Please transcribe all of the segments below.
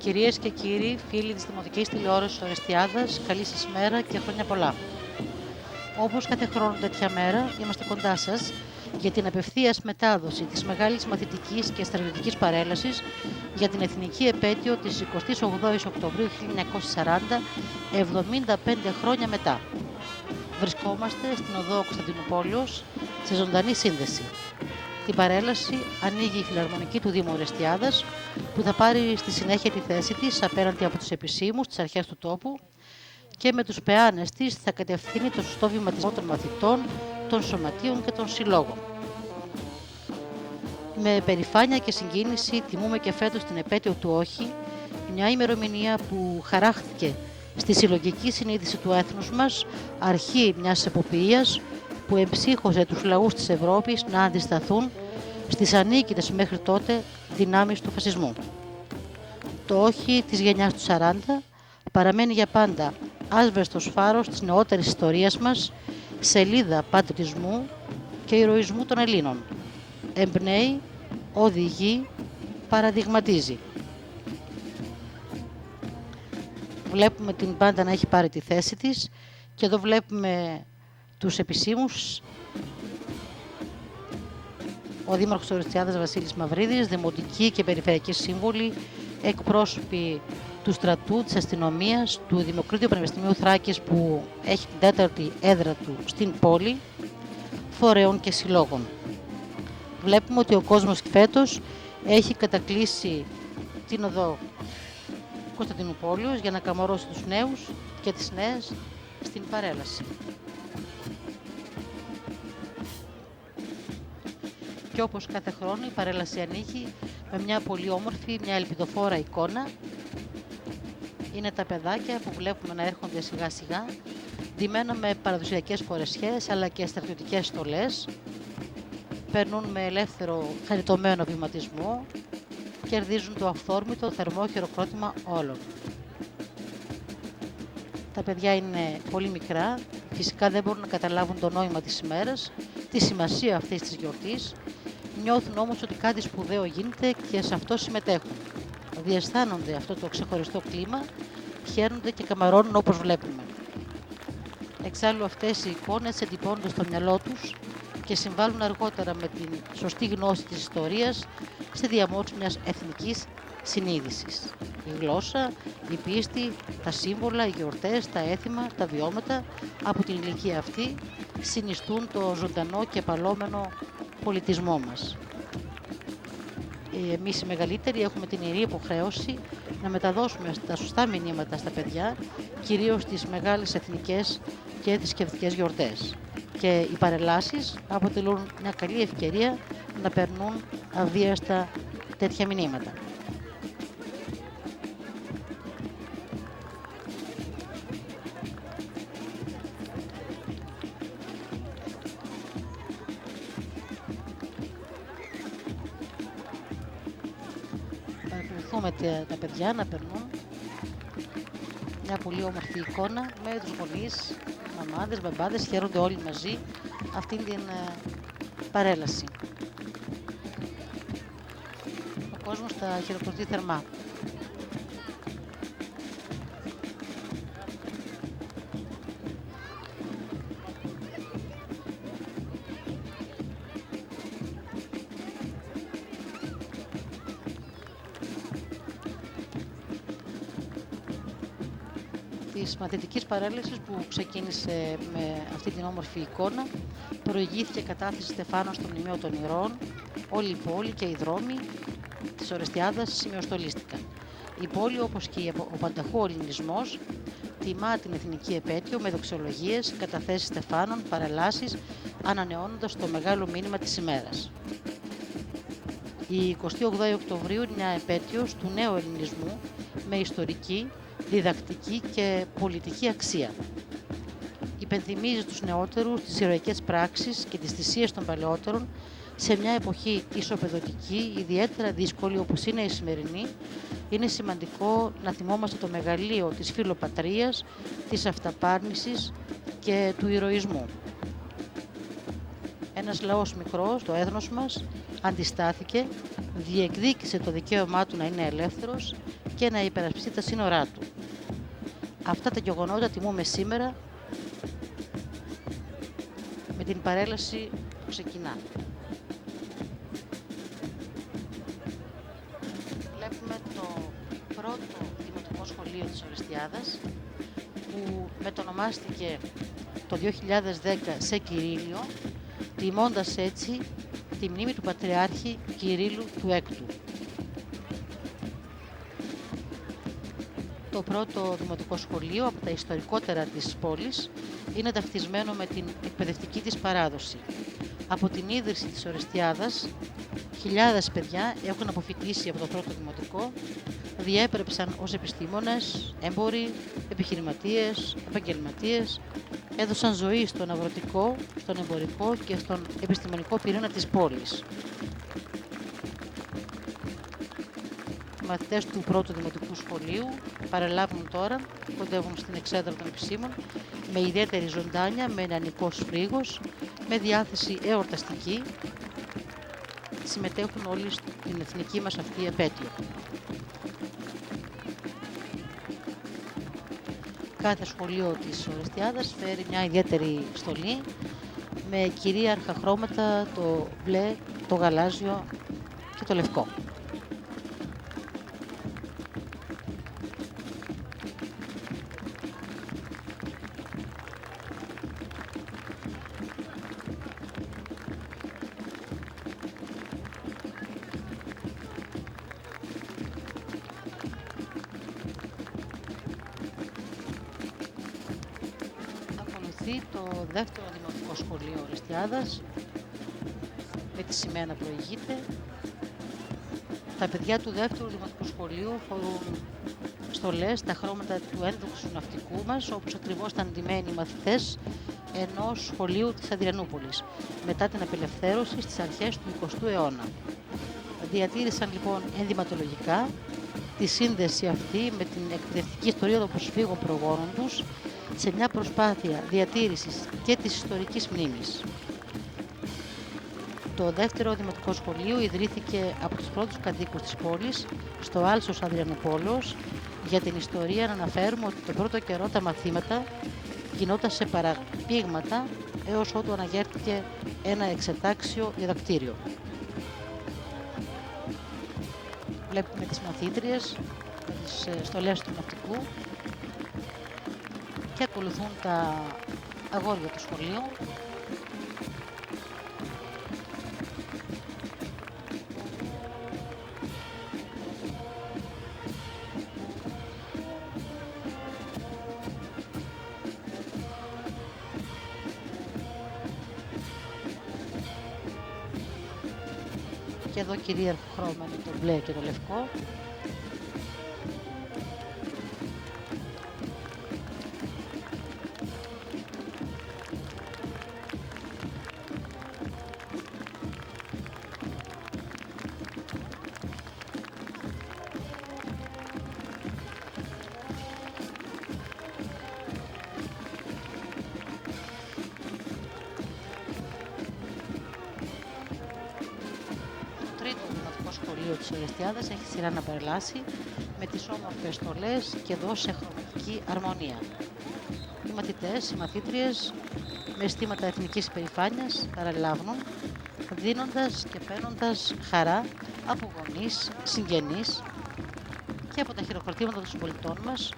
Κυρίες και κύριοι, φίλοι της Δημοτικής Τηλεόρασης Ορεστιάδας, καλή σας μέρα και χρόνια πολλά. Όπως κάθε χρόνο τέτοια μέρα, είμαστε κοντά σας για την απευθείας μετάδοση της μεγάλης μαθητικής και στρατιωτικής παρέλασης για την εθνική επέτειο της 28ης Οκτωβρίου 1940, 75 χρόνια μετά. Βρισκόμαστε στην οδό Κωνσταντινούπολεως σε ζωντανή σύνδεση. Την παρέλαση ανοίγει η Φιλαρμονική του Δήμου Ορεστιάδας, που θα πάρει στη συνέχεια τη θέση της απέναντι από τους επισήμους της αρχές του τόπου και με τους πεάνες της θα κατευθύνει το σωστό βηματισμό των μαθητών, των σωματείων και των συλλόγων. Με περηφάνεια και συγκίνηση τιμούμε και φέτος την επέτειο του Όχι, μια ημερομηνία που χαράχθηκε στη συλλογική συνείδηση του έθνους μας, αρχή μιας εποποιίας που εμψύχωσε τους λαούς της Ευρώπης να αντισταθούν στις ανίκητες μέχρι τότε δυνάμεις του φασισμού. Το Όχι της γενιάς του 40 παραμένει για πάντα άσβεστος φάρος της νεότερης ιστορίας μας, σελίδα πατριωτισμού και ηρωισμού των Ελλήνων. Εμπνέει, οδηγεί, παραδειγματίζει. Βλέπουμε την μπάντα να έχει πάρει τη θέση της και εδώ βλέπουμε τους επισήμους. Ο Δήμαρχος Ορεστιάδας Βασίλης Μαυρίδης, δημοτικοί και περιφερειακοί σύμβουλοι, εκπρόσωποι του στρατού, της αστυνομίας, του Δημοκρίτιου Πανεπιστημίου Θράκης που έχει την τέταρτη έδρα του στην πόλη, φορέων και συλλόγων. Βλέπουμε ότι ο κόσμος φέτος έχει κατακλείσει την οδό Κωνσταντινούπολεως για να καμαρώσει τους νέους και τις νέες στην παρέλαση. Και όπως κάθε χρόνο η παρέλαση ανοίγει με μια πολύ όμορφη, μια ελπιδοφόρα εικόνα. Είναι τα παιδάκια που βλέπουμε να έρχονται σιγά σιγά, ντυμένα με παραδοσιακές φορεσιές αλλά και στρατιωτικές στολές. Περνούν με ελεύθερο χαριτωμένο βηματισμό, κερδίζουν το αυθόρμητο θερμό χειροκρότημα όλων. Τα παιδιά είναι πολύ μικρά, φυσικά δεν μπορούν να καταλάβουν το νόημα της ημέρας, τη σημασία αυτής της γιορτής, νιώθουν όμως ότι κάτι σπουδαίο γίνεται και σε αυτό συμμετέχουν. Διαισθάνονται αυτό το ξεχωριστό κλίμα, χαίρονται και καμαρώνουν όπως βλέπουμε. Εξάλλου αυτές οι εικόνες εντυπώνονται στο μυαλό τους και συμβάλλουν αργότερα με την σωστή γνώση της ιστορίας στη διαμόρφωση μιας εθνικής συνείδησης. Η γλώσσα, η πίστη, τα σύμβολα, οι γιορτές, τα έθιμα, τα βιώματα από την ηλικία αυτή συνιστούν το ζωντανό και παλόμενο πολιτισμό μας. Εμείς οι μεγαλύτεροι έχουμε την ιερή υποχρέωση να μεταδώσουμε τα σωστά μηνύματα στα παιδιά, κυρίως στις μεγάλες εθνικές και θρησκευτικές γιορτές. Και οι παρελάσεις αποτελούν μια καλή ευκαιρία να περνούν αβίαστα τέτοια μηνύματα. Παρακολουθούμε τα παιδιά να περνούν μια πολύ όμορφη εικόνα με τους γονείς, μαμάδες, μπαμπάδες, χαίρονται όλοι μαζί αυτήν την παρέλαση. Ο κόσμος τα χειροκροτεί θερμά. Της μαθητικής παρέλασης που ξεκίνησε με αυτή την όμορφη εικόνα, προηγήθηκε κατάθεση στεφάνων στο Μνημείο των Ηρώων. Όλη η πόλη και οι δρόμοι της Ορεστιάδας σημειοστολίστηκαν. Η πόλη, όπως και ο πανταχού ο ελληνισμός, τιμά την εθνική επέτειο με δοξολογίες, καταθέσεις στεφάνων, παρελάσεις, ανανεώνοντας το μεγάλο μήνυμα της ημέρας. Η 28η Οκτωβρίου είναι μια επέτειος του νέου ελληνισμού με ιστορική, διδακτική και πολιτική αξία. Υπενθυμίζει τους νεότερους τις ηρωικές πράξεις και τις θυσίες των παλαιότερων σε μια εποχή ισοπεδωτική, ιδιαίτερα δύσκολη όπως είναι η σημερινή. Είναι σημαντικό να θυμόμαστε το μεγαλείο της φιλοπατρίας, της αυταπάρνησης και του ηρωισμού. Ένας λαός μικρός, το έθνος μας, αντιστάθηκε, διεκδίκησε το δικαίωμά του να είναι ελεύθερος και να υπερασπιστεί τα σύνορά του. Αυτά τα γεγονότα τιμούμε σήμερα με την παρέλαση που ξεκινά. Βλέπουμε το πρώτο δημοτικό σχολείο της Ορεστιάδας που μετονομάστηκε το 2010 σε Κυρίλλιο, τιμώντας έτσι τη μνήμη του Πατριάρχη Κυρίλλου του Έκτου. Το πρώτο δημοτικό σχολείο από τα ιστορικότερα της πόλης είναι ταυτισμένο με την εκπαιδευτική της παράδοση. Από την ίδρυση της Ορεστιάδας, χιλιάδες παιδιά έχουν αποφοιτήσει από το πρώτο δημοτικό, διέπρεψαν ως επιστήμονες, έμποροι, επιχειρηματίες, επαγγελματίες, έδωσαν ζωή στον αγροτικό, στον εμπορικό και στον επιστημονικό πυρήνα της πόλης. Οι μαθητές του πρώτου δημοτικού σχολείου παρελάβουν τώρα, κοντεύουν στην εξέδρα των επισήμων, με ιδιαίτερη ζωντάνια, με νεανικό σφρίγος, με διάθεση εορταστική, συμμετέχουν όλοι στην εθνική μας αυτή επέτειο. Κάθε σχολείο της Ορεστιάδας φέρει μια ιδιαίτερη στολή με κυρίαρχα χρώματα, το μπλε, το γαλάζιο και το λευκό. Το δεύτερο δημοτικό σχολείο Ορεστιάδας, με τη σημαία να προηγείται. Τα παιδιά του δεύτερου δημοτικού σχολείου φορούν στολές, τα χρώματα του ένδοξου ναυτικού μας, όπως ακριβώς ήταν ντυμένοι οι μαθητές ενός σχολείου της Αδριανούπολης, μετά την απελευθέρωση στις αρχές του 20ου αιώνα. Διατήρησαν λοιπόν ενδυματολογικά τη σύνδεση αυτή με την εκπαιδευτική ιστορία των προσφύγων προγόνων τους, σε μια προσπάθεια διατήρησης και της ιστορικής μνήμης. Το δεύτερο δημοτικό σχολείο ιδρύθηκε από τους πρώτους κατοίκους της πόλης, στο Άλσος Αδριανουπόλεως. Για την ιστορία να αναφέρουμε ότι το πρώτο καιρό τα μαθήματα γινόταν σε παραπήγματα έως ότου αναγέρθηκε ένα εξετάξιο διδακτήριο. Βλέπουμε τις μαθήτριες με τις στολές του ναυτικού και ακολουθούν τα αγόρια του σχολείου. Και εδώ κυρίαρχο χρώμα είναι το μπλε και το λευκό. Της Ορεστιάδας έχει σειρά να περλάσει με τις όμορφες στολές και εδώ σε χρωματική αρμονία. Οι μαθητές, οι μαθήτριες με αισθήματα εθνικής υπερηφάνειας παραλάβουν, δίνοντας και παίρνοντας χαρά από γονείς, συγγενείς και από τα χειροκροτήματα των συμπολιτών μας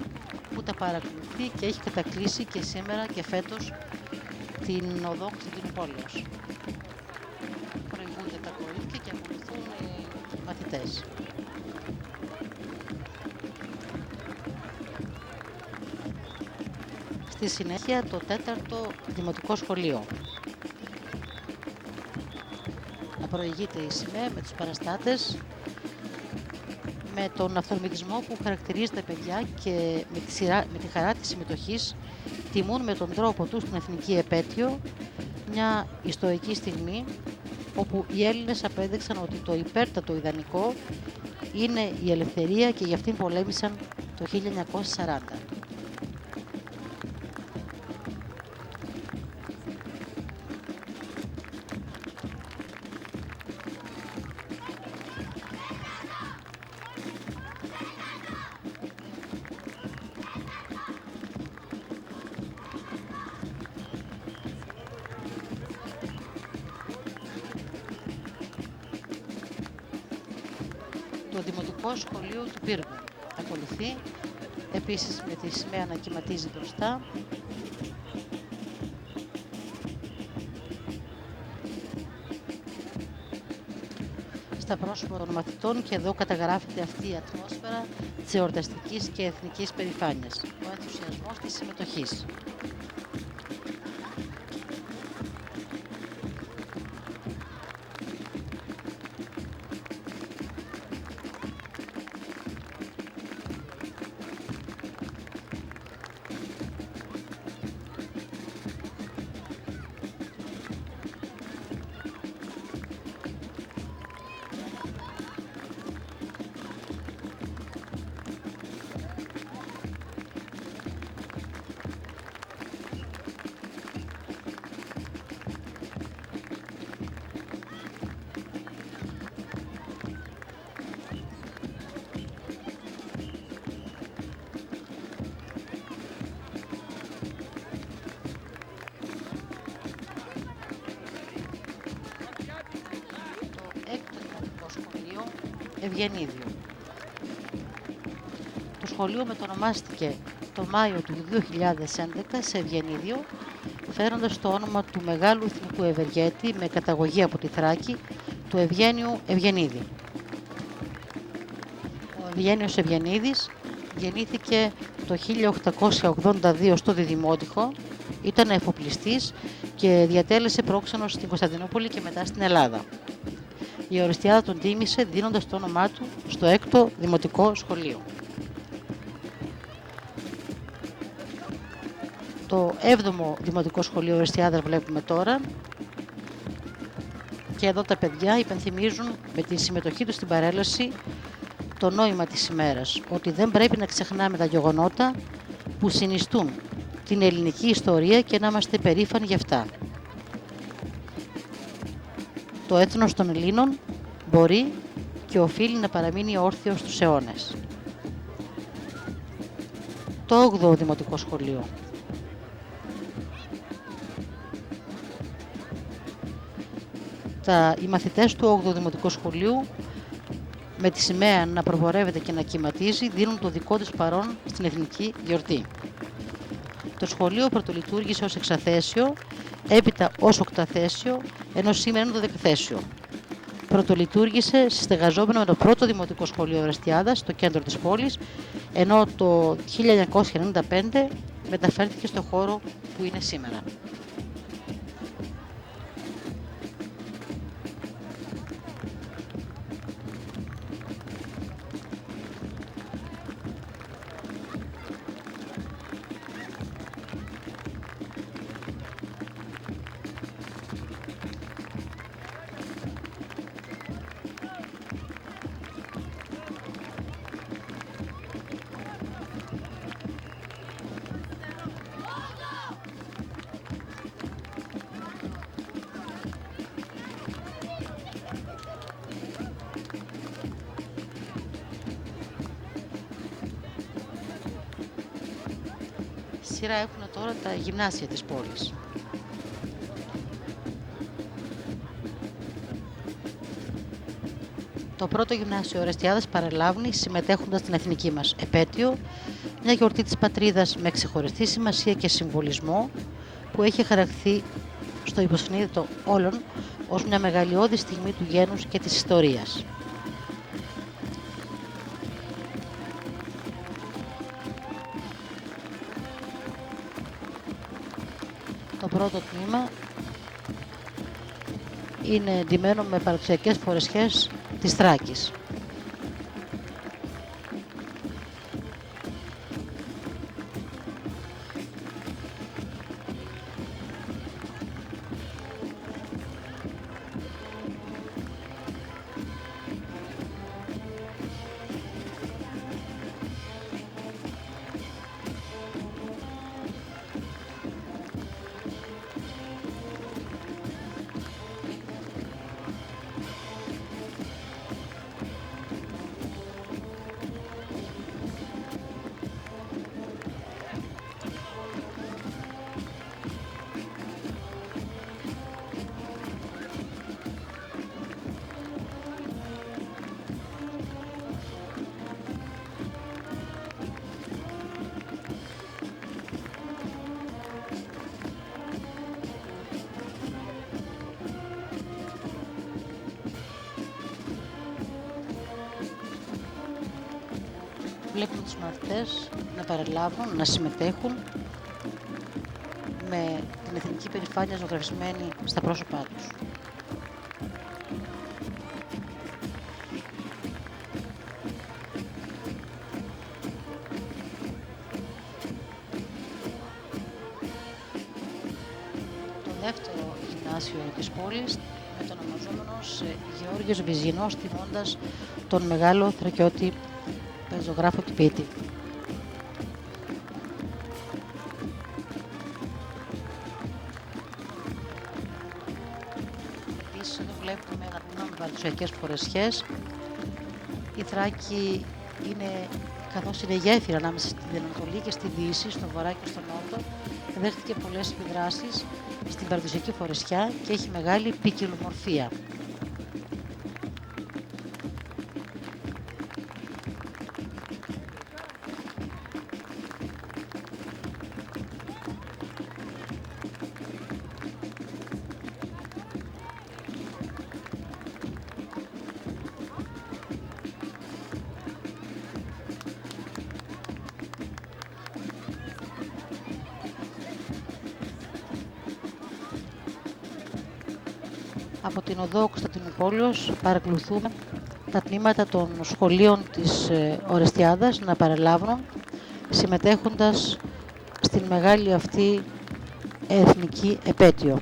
που τα παρακολουθεί και έχει κατακλείσει και σήμερα και φέτος την οδό Κωνσταντινουπόλεως. Προηγούνται τα κορίτσια και ακολουθούν οι μαθητές. Στη συνέχεια το τέταρτο δημοτικό σχολείο. Να προηγείται η σημαία με τους παραστάτες, με τον αυθορμητισμό που χαρακτηρίζει τα παιδιά και με τη χαρά της συμμετοχής τιμούν με τον τρόπο τους την εθνική επέτειο, μια ιστορική στιγμή όπου οι Έλληνες απέδειξαν ότι το υπέρτατο ιδανικό είναι η ελευθερία και γι' αυτήν πολέμησαν το 1940. το Δημοτικό Σχολείο του Πύργου. Ακολουθεί, επίσης με τη σημαία να κυματίζει μπροστά. Στα πρόσωπα των μαθητών και εδώ καταγράφεται αυτή η ατμόσφαιρα της εορταστικής και εθνικής περηφάνειας, ο ενθουσιασμός της συμμετοχής. Ευγενίδιο. Το σχολείο μετονομάστηκε το Μάιο του 2011 σε Ευγενίδιο, φέροντας το όνομα του μεγάλου εθνικού ευεργέτη με καταγωγή από τη Θράκη, του Ευγένιου Ευγενίδη. Ο Ευγένιος Ευγενίδης γεννήθηκε το 1882 στο Διδημότυχο, ήταν εφοπλιστής και διατέλεσε πρόξενος στην Κωνσταντινούπολη και μετά στην Ελλάδα. Η Ορεστιάδα τον τίμησε δίνοντας το όνομά του στο 6ο Δημοτικό Σχολείο. Το 7ο Δημοτικό Σχολείο Ορεστιάδας βλέπουμε τώρα και εδώ τα παιδιά υπενθυμίζουν με τη συμμετοχή τους στην παρέλαση το νόημα της ημέρας, ότι δεν πρέπει να ξεχνάμε τα γεγονότα που συνιστούν την ελληνική ιστορία και να είμαστε περήφανοι γι' αυτά. Το έθνος των Ελλήνων μπορεί και οφείλει να παραμείνει όρθιο στους αιώνες. Το 8ο Δημοτικό Σχολείο. Οι μαθητές του 8ου Δημοτικού Σχολείου με τη σημαία να προπορεύεται και να κυματίζει δίνουν το δικό τους παρόν στην εθνική γιορτή. Το σχολείο πρωτολειτουργήσε ως εξαθέσιο, έπειτα ως οκταθέσιο, ενώ σήμερα είναι το δεκαθέσιο. Πρωτολειτουργήσε συστεγαζόμενο με το πρώτο Δημοτικό Σχολείο Ορεστιάδας στο κέντρο της πόλης, ενώ το 1995 μεταφέρθηκε στο χώρο που είναι σήμερα. Σειρά έχουν τώρα τα γυμνάσια της πόλης. Το πρώτο γυμνάσιο Ορεστιάδας παρελάβει συμμετέχοντας στην εθνική μας επέτειο, μια γιορτή της πατρίδας με ξεχωριστή σημασία και συμβολισμό που έχει χαραχθεί στο υποσυνείδητο όλων ως μια μεγαλειώδη στιγμή του γένους και της ιστορίας. Το πρώτο τμήμα είναι ντυμένο με παραδοσιακές φορεσιές της Θράκης. Βλέπουμε τους μαθητές να παραλάβουν, να συμμετέχουν με την εθνική περηφάνεια ζωγραφισμένη στα πρόσωπά τους. Το δεύτερο γυμνάσιο της πόλης με τον ονομαζόμενος Γεώργιος Βυζινός, τιμώντας τον μεγάλο Θρακιώτη πεζογράφο του ποιητή. Επίσης εδώ βλέπουμε να πούμε με παραδοσιακές φορεσιές. Η Θράκη είναι, καθώς είναι γέφυρα ανάμεσα στην Ανατολή και στη Δύση, στο Βορρά και στο Νότο, δέχτηκε πολλές επιδράσεις στην παραδοσιακή φορεσιά και έχει μεγάλη ποικιλομορφία. Από την οδό Κωνσταντινούπολεως παρακολουθούμε τα τμήματα των σχολείων της Ορεστιάδας να παραλάβουν, συμμετέχοντας στην μεγάλη αυτή εθνική επέτειο.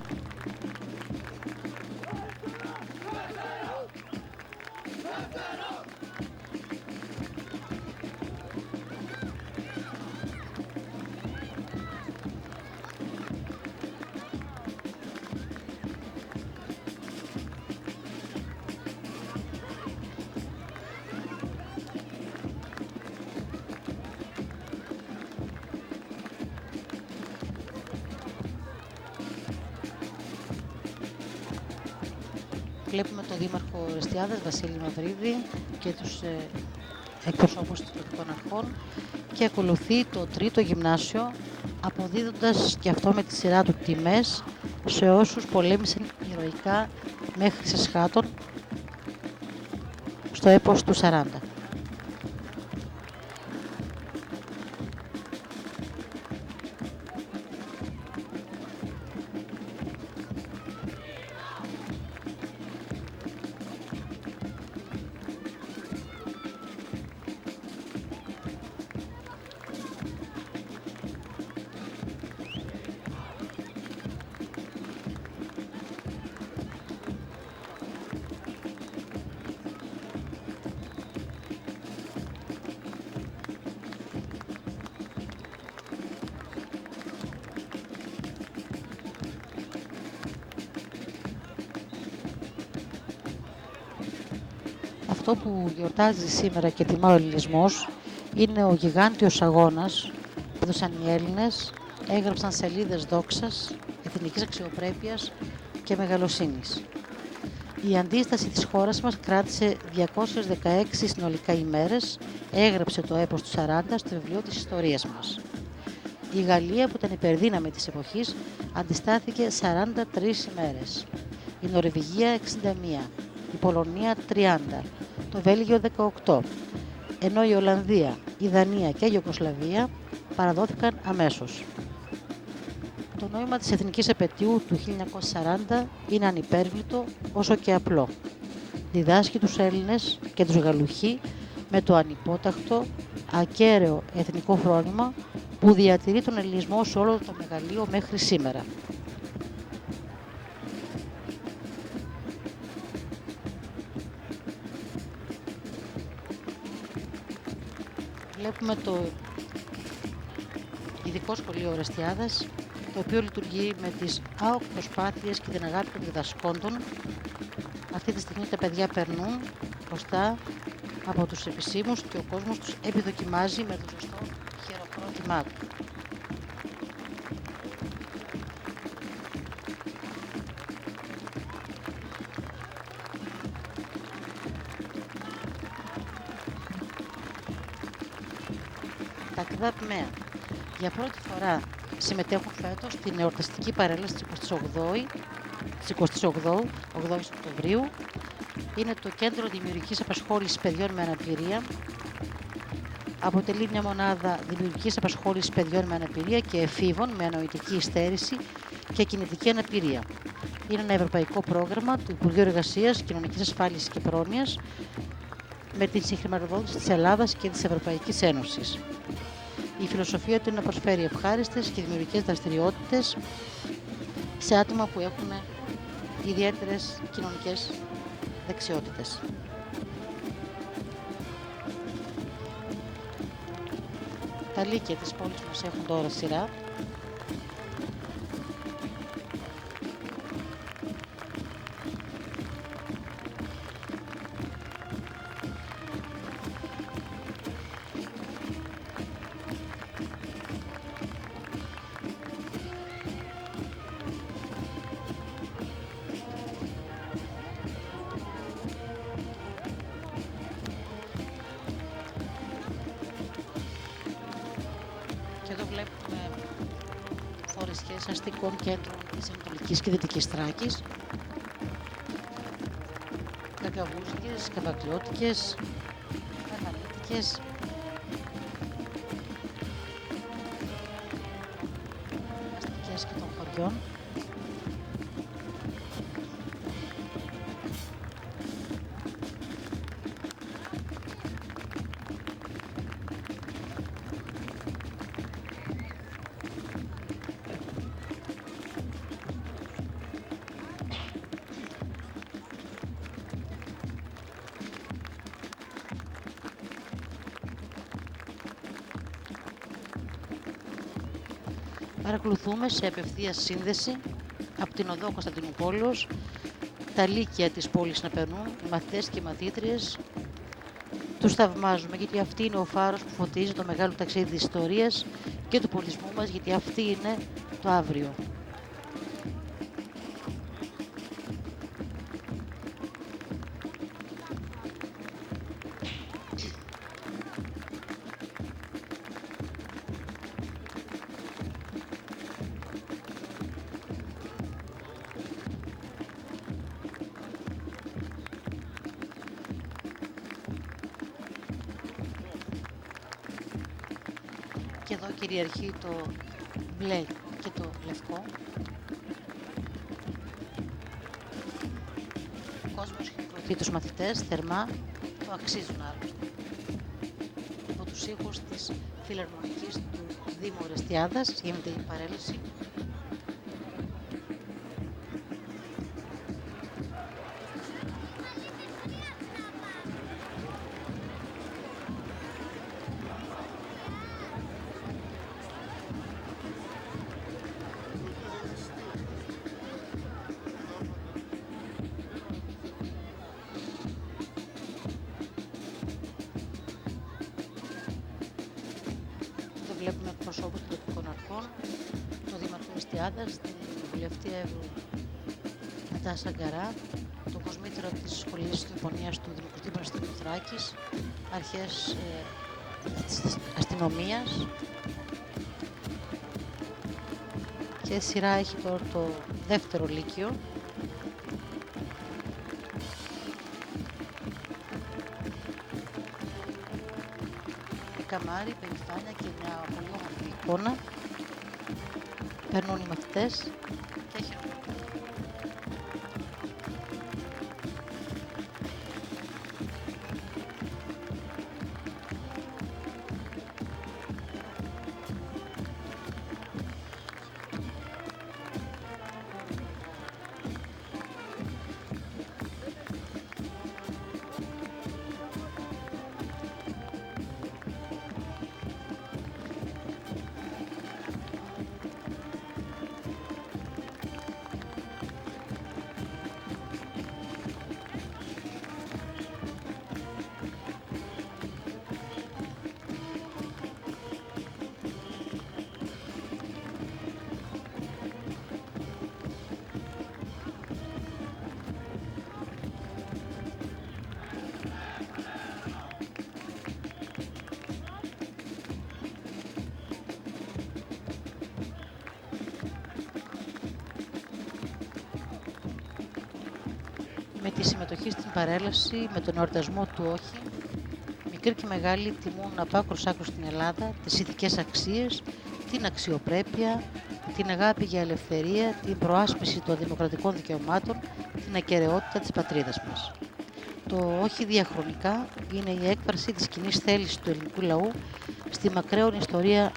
Βλέπουμε τον Δήμαρχο Ορεστιάδας, Βασίλη Μαυρίδη, και τους εκπροσώπους των τοπικών αρχών και ακολουθεί το τρίτο γυμνάσιο, αποδίδοντας και αυτό με τη σειρά του τιμές σε όσους πολέμησαν ηρωικά μέχρι σε σχάτων στο έπος του 40. Αυτό που γιορτάζει σήμερα και τιμά ο ελληνισμός είναι ο γιγάντιος αγώνας που έδωσαν οι Έλληνες, έγραψαν σελίδες δόξας, εθνικής αξιοπρέπειας και μεγαλοσύνης. Η αντίσταση της χώρας μας κράτησε 216 συνολικά ημέρες, έγραψε το έπος του 40 στο βιβλίο της ιστορίας μας. Η Γαλλία, που ήταν υπερδύναμη της εποχής, αντιστάθηκε 43 ημέρες. Η Νορβηγία 61, η Πολωνία 30, το Βέλγιο 18, ενώ η Ολλανδία, η Δανία και η Ιουγκοσλαβία παραδόθηκαν αμέσως. Το νόημα της εθνικής επετείου του 1940 είναι ανυπέρβλητο όσο και απλό. Διδάσκει τους Έλληνες και τους Γαλλουχεί με το ανυπότακτο, ακέραιο εθνικό φρόνημα που διατηρεί τον ελληνισμό σε όλο το μεγαλείο μέχρι σήμερα. Βλέπουμε το ειδικό σχολείο Ορεστιάδας, το οποίο λειτουργεί με τις ΑΟΚ προσπάθειες και την αγάπη των διδασκόντων. Αυτή τη στιγμή τα παιδιά περνούν μπροστά από τους επισήμους και ο κόσμος τους επιδοκιμάζει με το σωστό χειροκρότημά του. Τα ΚΔΑΠ-ΜΕΑ για πρώτη φορά συμμετέχουν φέτος στην εορταστική παρέλαση της 28 Οκτωβρίου. Είναι το Κέντρο Δημιουργικής Απασχόλησης Παιδιών με Αναπηρία Αποτελεί μια μονάδα δημιουργικής απασχόλησης παιδιών με αναπηρία και εφήβων με ανοητική υστέρηση και κινητική αναπηρία. Είναι ένα ευρωπαϊκό πρόγραμμα του Υπουργείου Εργασίας, Κοινωνικής Ασφάλισης και Πρόνοιας με την συγχρηματοδότηση της Ελλάδας και της Ευρωπαϊκής Ένωσης. Η φιλοσοφία του είναι να προσφέρει ευχάριστες και δημιουργικές δραστηριότητες σε άτομα που έχουν ιδιαίτερες κοινωνικές δεξιότητες. Τα λύκεια της πόλης μας έχουν τώρα σειρά. Αστικών κέντρων της Ανατολικής και Δυτικής Θράκης, κακαβούζικες, καβακλιώτικες, αναλύτικες, αστικές και των χωριών. Παρακολουθούμε σε απευθείας σύνδεση από την οδό Κωνσταντινούπολεως τα λύκεια της πόλης να περνούν, οι μαθητές και οι μαθήτριες. Τους θαυμάζουμε γιατί αυτή είναι ο φάρος που φωτίζει το μεγάλο ταξίδι της ιστορίας και του πολιτισμού μας, γιατί αυτή είναι το αύριο. Και εδώ κυριαρχεί το μπλε και το λευκό. Ο κόσμος χειροκροτεί τους μαθητές θερμά, το αξίζουν άλλωστε. Από τους ήχους της φιλαρμονικής του Δήμου Ορεστιάδας γίνεται η παρέλαση. Βλέπουμε προσώπους των τοπικών αρχών, τον Δήμαρχο Ορεστιάδας, την βουλευτή Νατάσα Γκαρά, τον κοσμήτρο της Σχολής του Ιππονίας του Δημοκρατικού Πανεπιστημίου Θράκης, αρχές της αστυνομίας και σειρά έχει τώρα το δεύτερο λύκειο. Καμάρι, περηφάνεια και μια πολύ όμορφη εικόνα. Περνούν οι μαθητές και χαιρετούν. με τη συμμετοχή στην παρέλαση, με τον εορτασμό του Όχι, μικροί και μεγάλοι τιμούν από άκρος άκρος στην Ελλάδα τις ηθικές αξίες, την αξιοπρέπεια, την αγάπη για ελευθερία, την προάσπιση των δημοκρατικών δικαιωμάτων, την ακεραιότητα της πατρίδας μας. Το όχι διαχρονικά είναι η έκφραση της κοινής θέλησης του ελληνικού λαού στη μακραίωνη ιστορία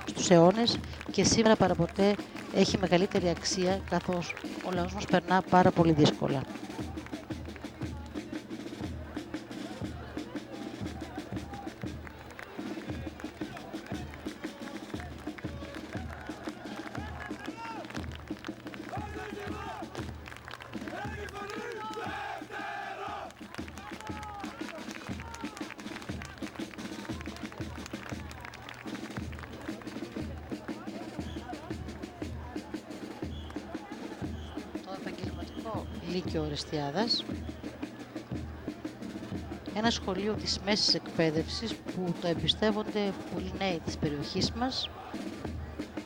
στους αιώνες και σήμερα παραποτέ έχει μεγαλύτερη αξία καθώς ο λαός μας περνά πάρα πολύ δύσκολα. Λύκειο Ορεστιάδας, ένα σχολείο της μέσης εκπαίδευσης που το εμπιστεύονται πολλοί νέοι της περιοχής μας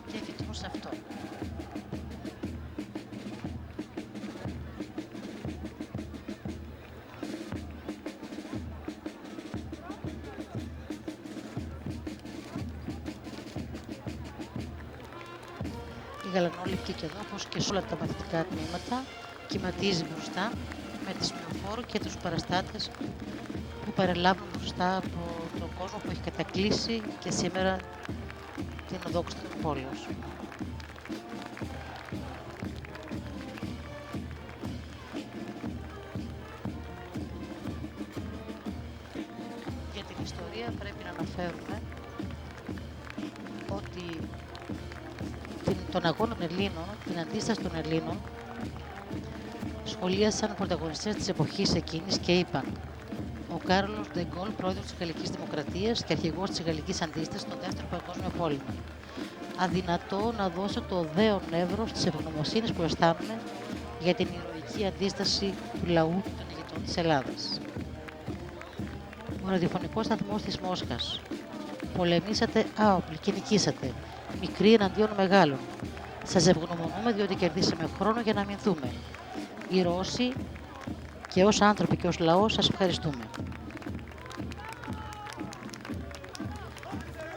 και φοιτούν σε αυτό. Η γαλανόλευκη και εδώ, όπως και σε όλα τα μαθητικά τμήματα, κυματίζει μπροστά με τη σημειοφόρο και τους παραστάτες που παρελάβουν μπροστά από τον κόσμο που έχει κατακλείσει και σήμερα την οδόξη του πόλεως. Για την ιστορία πρέπει να αναφέρουμε ότι τον αγώνα των Ελλήνων, την αντίσταση των Ελλήνων, σχολίασαν πρωταγωνιστές της εποχής εκείνης και είπαν: ο Κάρολος ντε Γκόλ, πρόεδρος της Γαλλικής Δημοκρατίας και αρχηγός της Γαλλικής Αντίστασης στον Δεύτερο Παγκόσμιο Πόλεμο. Αδυνατό να δώσω το δέον εύρος της ευγνωμοσύνης που αισθάνομαι για την ηρωική αντίσταση του λαού των ηγετών της Ελλάδας. Ο ραδιοφωνικός σταθμός της Μόσχας. Πολεμήσατε άοπλοι και νικήσατε, μικροί εναντίον μεγάλων. Σας ευγνωμονούμε διότι κερδίσαμε χρόνο για να αμυνθούμε. Οι Ρώσοι και ως άνθρωποι και ως λαό σας ευχαριστούμε.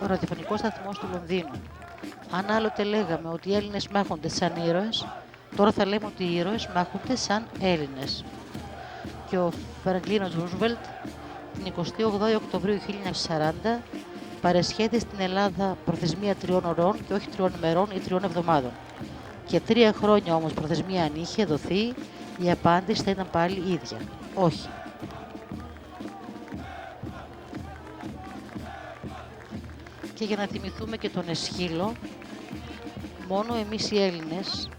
Ο ραδιοφωνικός σταθμός του Λονδίνου. Αν άλλοτε λέγαμε ότι οι Έλληνες μάχονται σαν ήρωες, τώρα θα λέμε ότι οι ήρωες μάχονται σαν Έλληνες. Και ο Φραγκλίνος Ρούσβελτ την 28η Οκτωβρίου 1940 παρεσχέθη στην Ελλάδα προθεσμία 3 ωρών και όχι 3 ημερών ή 3 εβδομάδων. Και 3 χρόνια όμως προθεσμία αν είχε δοθεί, η απάντηση θα ήταν πάλι ίδια. Όχι. Και για να θυμηθούμε και τον Εσχύλο, μόνο εμείς οι Έλληνες,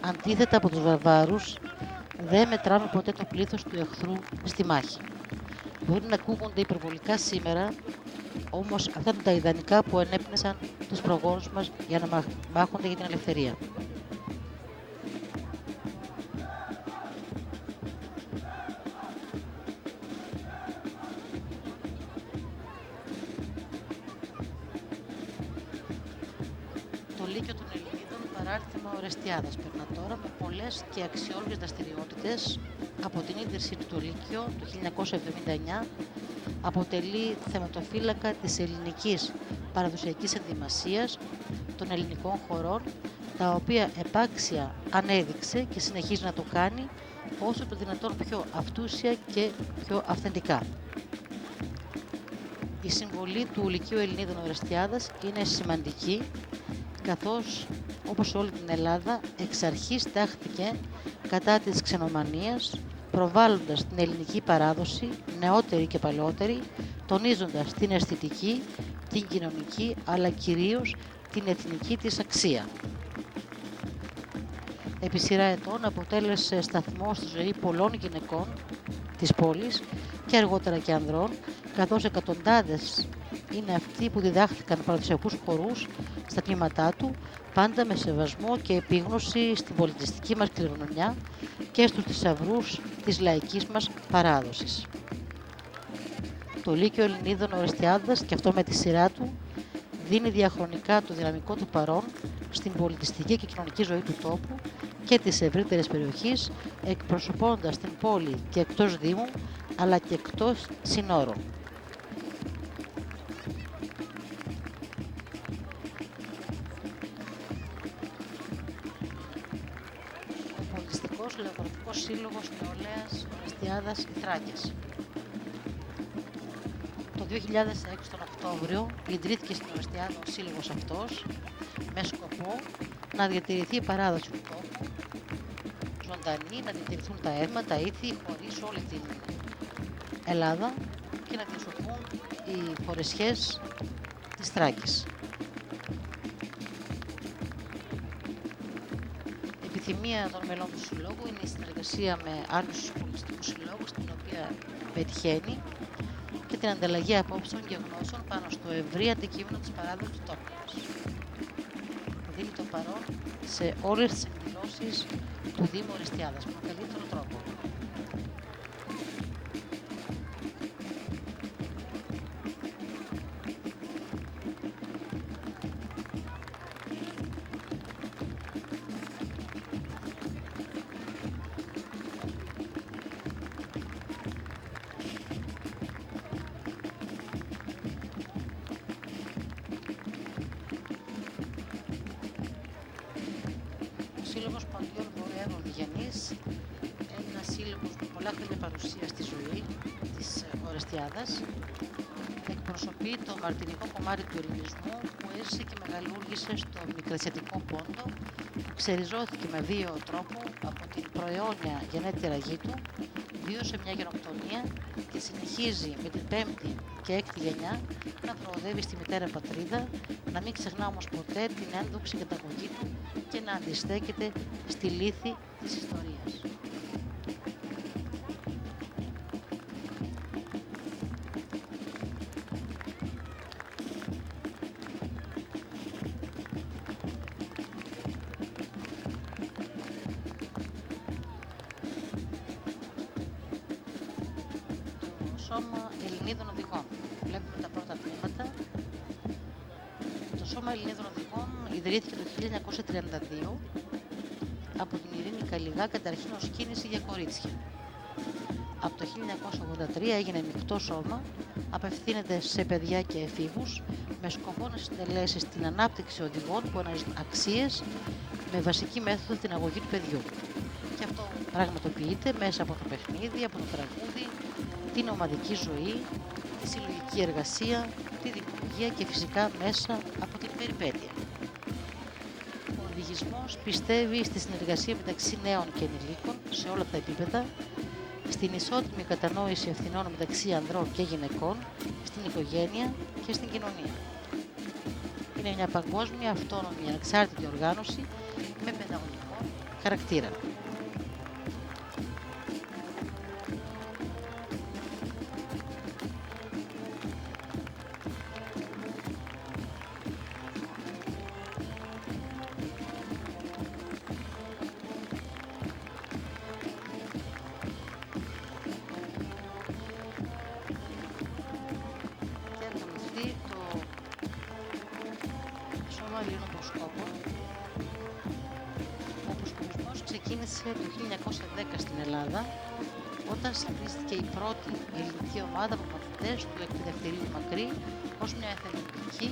αντίθετα από τους βαρβάρους, δεν μετράμε ποτέ το πλήθος του εχθρού στη μάχη. Μπορεί να ακούγονται υπερβολικά σήμερα, όμως αυτά είναι τα ιδανικά που ενέπνευσαν τους προγόνους μας για να μάχονται για την ελευθερία. Το Λύκειο των Ελληνίδων, παράρτημα Ορεστιάδας, περνά τώρα με πολλές και αξιόλογες δραστηριότητες. Από την ίδρυσή του το Λύκειο το 1979 αποτελεί θεματοφύλακα της ελληνικής παραδοσιακής ενδυμασίας των ελληνικών χωρών, τα οποία επάξια ανέδειξε και συνεχίζει να το κάνει όσο το δυνατόν πιο αυτούσια και πιο αυθεντικά. Η συμβολή του Λυκείου Ελληνίδων Ορεστιάδας είναι σημαντική, καθώς όπως όλη την Ελλάδα εξ αρχής τάχθηκε κατά της ξενομανίας, προβάλλοντας την ελληνική παράδοση, νεότερη και παλαιότερη, τονίζοντας την αισθητική, την κοινωνική, αλλά κυρίως την εθνική της αξία. Επί σειρά ετών αποτέλεσε σταθμό στη ζωή πολλών γυναικών της πόλης και αργότερα και ανδρών, καθώς εκατοντάδες είναι αυτοί που διδάχθηκαν παραδοσιακούς χορούς στα τμήματά του, πάντα με σεβασμό και επίγνωση στην πολιτιστική μας κληρονομιά και στους θησαυρούς της λαϊκής μας παράδοσης. Το Λύκειο Ελληνίδων Ορεστιάδας, και αυτό με τη σειρά του, δίνει διαχρονικά το δυναμικό του παρόν στην πολιτιστική και κοινωνική ζωή του τόπου και της ευρύτερης περιοχής, εκπροσωπώντας την πόλη και εκτός Δήμου, αλλά και εκτός συνόρων. Εθνικός Λεωγραφικός Σύλλογος Νεολαίας Ορεστιάδας οι Θράκες. Το 2006 τον Οκτώβριο ιδρύθηκε στην Ορεστιάδα ο σύλλογος αυτός με σκοπό να διατηρηθεί η παράδοση του τόπου ζωντανή, να διατηρηθούν τα έθιμα, τα ήθη χωρίς όλη την Ελλάδα και να διασωθούν οι φορεσιές της Θράκης. Η επιθυμία των μελών του συλλόγου είναι η συνεργασία με άλλους πολιτιστικούς συλλόγους, την οποία πετυχαίνει, και την ανταλλαγή απόψεων και γνώσεων πάνω στο ευρύ αντικείμενο της παράδοσης του τόπου μας. Δίνει το παρόν σε όλες τις εκδηλώσεις του Δήμου Ορεστιάδας με τον καλύτερο τρόπο. Ο Σύλλογος Παντιών Βορειαίων Γενής είναι ένας σύλλογος με πολλά χρόνια παρουσία στη ζωή της Ορεστιάδας. Εκπροσωπεί το μαρτυρικό κομμάτι του ελληνισμού που έζησε και μεγαλούργησε στο Μικρασιατικό Πόντο, που ξεριζώθηκε με βίαιο τρόπο από την προαιώνια γενέτειρα γη του, βίωσε μια γενοκτονία και συνεχίζει με την πέμπτη και έκτη γενιά να προοδεύει στη μητέρα πατρίδα, να μην ξεχνά όμως ποτέ την ένδοξη καταγωγή του και να αντιστέκεται στη λύθη της ιστορίας. Το Σώμα Ελληνίδων Οδηγών. Βλέπουμε τα πρώτα τμήματα. Το Σώμα Ελληνίδων Οδηγών ιδρύθηκε το 1932 από την Ειρήνη Καλλιγά, καταρχήν ως κίνηση για κορίτσια. Από το 1983 έγινε μεικτό σώμα, απευθύνεται σε παιδιά και εφήβους με σκοπό να συντελέσει στην ανάπτυξη οδηγών που αναζητούν αξίες με βασική μέθοδο την αγωγή του παιδιού. Και αυτό πραγματοποιείται μέσα από το παιχνίδι, από το τραγούδι, την ομαδική ζωή, τη συλλογική εργασία, τη δημιουργία και φυσικά μέσα από την περιπέτεια. Ο οδηγισμός πιστεύει στη συνεργασία μεταξύ νέων και ενηλίκων σε όλα τα επίπεδα, στην ισότιμη κατανόηση ευθυνών μεταξύ ανδρών και γυναικών, στην οικογένεια και στην κοινωνία. Είναι μια παγκόσμια, αυτόνομη, ανεξάρτητη οργάνωση με παιδαγωγικό χαρακτήρα. Ο προσκομισμός ξεκίνησε το 1910 στην Ελλάδα, όταν συγκρίστηκε η πρώτη ελληνική ομάδα από μαθητές του εκπαιδευτηρίου Μακρύ ως μια εθελοντική,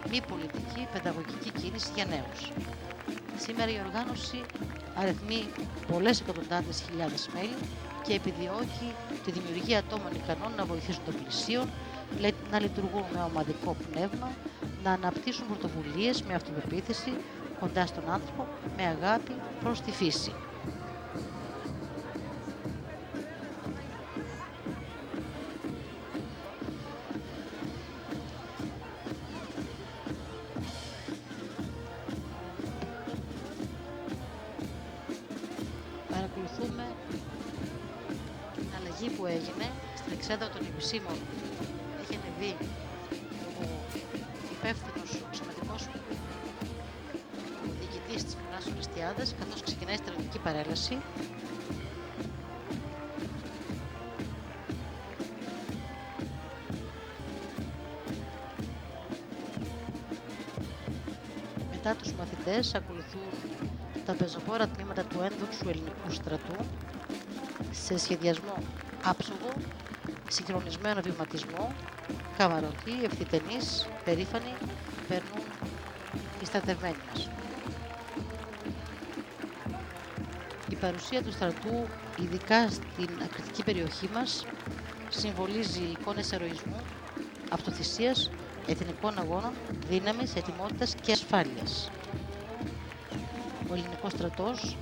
μη πολιτική, παιδαγωγική κίνηση για νέους. Σήμερα η οργάνωση αριθμεί πολλές εκατοντάδες χιλιάδες μέλη και επιδιώκει τη δημιουργία ατόμων ικανών να βοηθήσουν τον πλησίον, να λειτουργούν με ομαδικό πνεύμα, να αναπτύσσουν πρωτοβουλίες με αυτοπεποίθηση κοντά στον άνθρωπο, με αγάπη προς τη φύση. Παρακολουθούμε την αλλαγή που έγινε στην εξέδρα των επισήμων. Έχει ανεβεί ο υπεύθυνος σωματικός διοικητής της Μονάς Ορεστιάδας, καθώς ξεκινάει η στρατιωτική παρέλαση. Μετά τους μαθητές ακολουθούν τα πεζοπόρα τμήματα του ένδοξου ελληνικού στρατού σε σχεδιασμό άψογο, συγχρονισμένο βηματισμό, καμαρωτοί, ευθυτενείς, περήφανοι, παίρνουν οι στρατευμένοι μας. παρουσία του στρατού, ειδικά στην ακριτική περιοχή μας, συμβολίζει εικόνες ηρωισμού, αυτοθυσίας, εθνικών αγώνων, δύναμης, ετοιμότητας και ασφάλειας. Ο ελληνικός στρατός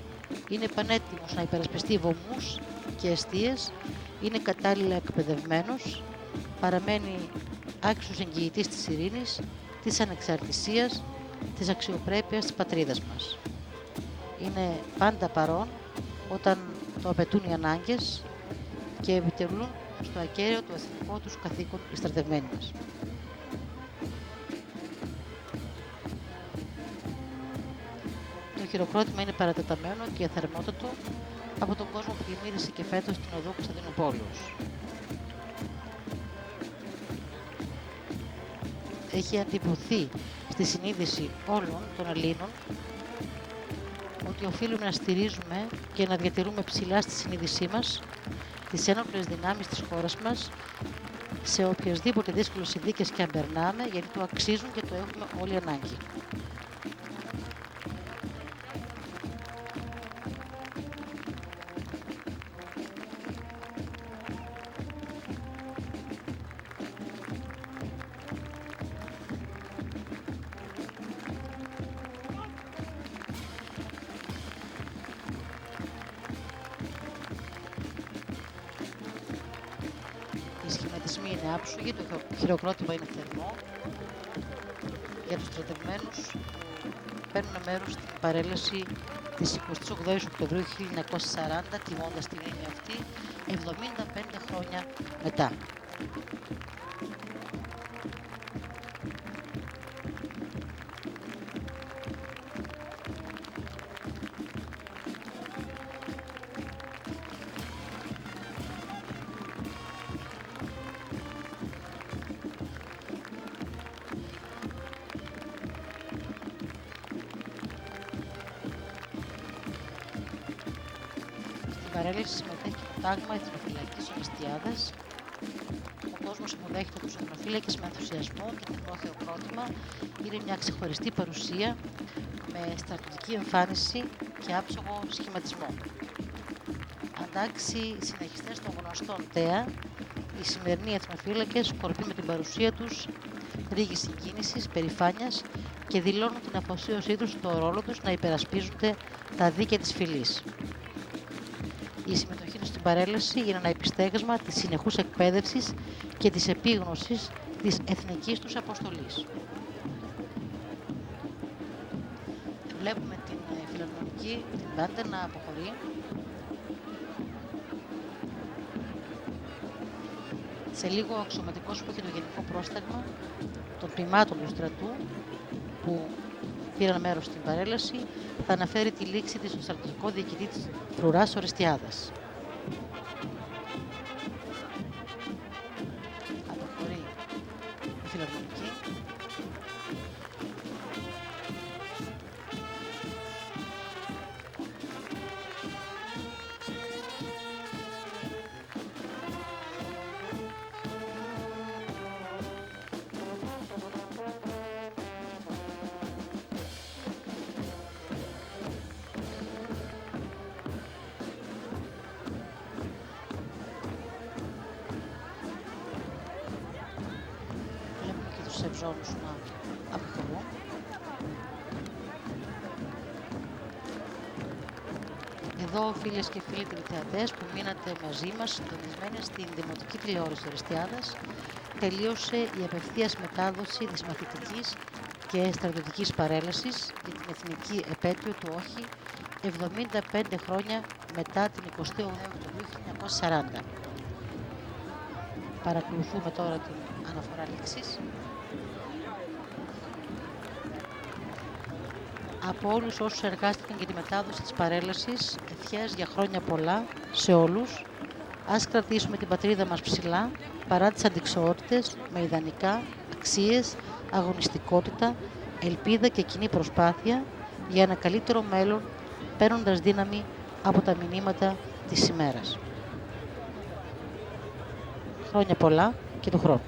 είναι πανέτοιμος να υπερασπιστεί βωμούς και εστίες, είναι κατάλληλα εκπαιδευμένος, παραμένει άξιος εγγυητής της ειρήνης, της ανεξαρτησίας, της αξιοπρέπειας της πατρίδας μας. Είναι πάντα παρόν όταν το απαιτούν οι ανάγκες και επιτελούν στο ακέραιο το εθνικό τους καθήκον οι στρατευμένοι μας. Το χειροκρότημα είναι παρατεταμένο και θερμότατο από τον κόσμο που πλημμύρισε και φέτος την οδό Κωνσταντινούπολεως. Έχει αντιποθεί στη συνείδηση όλων των Ελλήνων ότι οφείλουμε να στηρίζουμε και να διατηρούμε ψηλά στη συνείδησή μας τις ένοπλες δυνάμεις της χώρας μας σε οποιασδήποτε δύσκολες συνθήκες και αν περνάμε, γιατί το αξίζουν και το έχουμε όλοι ανάγκη. Οι σχηματισμοί είναι άψογοι, το χειροκρότημα είναι θερμό για τους στρατευμένους που παίρνουν μέρος στην παρέλαση της 28 Οκτωβρίου 1940, τιμώντας την έννοια αυτή 75 χρόνια μετά. Στην παρέλαση συμμετέχει το τάγμα Εθνοφυλακής Ορεστιάδας. Ο κόσμος υποδέχεται τους εθνοφύλακες με ενθουσιασμό και τεχνό χειροκρότημα. Είναι μια ξεχωριστή παρουσία με στρατιωτική εμφάνιση και άψογο σχηματισμό. Αντάξει συνεχιστές των γνωστών ΤΕΑ, οι σημερινοί εθνοφύλακες σκορπούν με την παρουσία τους ρίγης συγκίνησης, περηφάνειας και δηλώνουν την αφοσίωσή τους στο ρόλο τους να υπερασπίζονται τα δίκαια της φυλής. Η συμμετοχή τους στην παρέλαση είναι ένα επιστέγασμα της συνεχούς εκπαίδευσης και της επίγνωσης της εθνικής τους αποστολής. Βλέπουμε την φιλαρμονική, την μπάντα να αποχωρεί. Σε λίγο ο αξιωματικός που έχει το γενικό πρόσταγμα των τμήματων του στρατού που πήραν μέρος στην παρέλαση θα αναφέρει τη λήξη της στο στρατιωτικό διοικητή της Φρουράς Ορεστιάδας. Αποχωρεί η φιλαρμονική. Τους ευζώνους να αποχωρούν. Εδώ, φίλες και φίλοι τηλεθεατές που μείνατε μαζί μας συντονισμένοι στην Δημοτική Τηλεόραση Ορεστιάδας, τελείωσε η απευθείας μετάδοση της μαθητικής και στρατιωτικής παρέλασης για την εθνική επέτειο του Όχι 75 χρόνια μετά την 28 Οκτωβρίου 1940. Παρακολουθούμε τώρα την αναφορά λήξης. Από όλους όσους εργάστηκαν για τη μετάδοση της παρέλασης, ευχές για χρόνια πολλά σε όλους. Ας κρατήσουμε την πατρίδα μας ψηλά, παρά τις αντιξοότητες, με ιδανικά, αξίες, αγωνιστικότητα, ελπίδα και κοινή προσπάθεια για ένα καλύτερο μέλλον, παίρνοντας δύναμη από τα μηνύματα της ημέρας. Χρόνια πολλά και του χρόνου.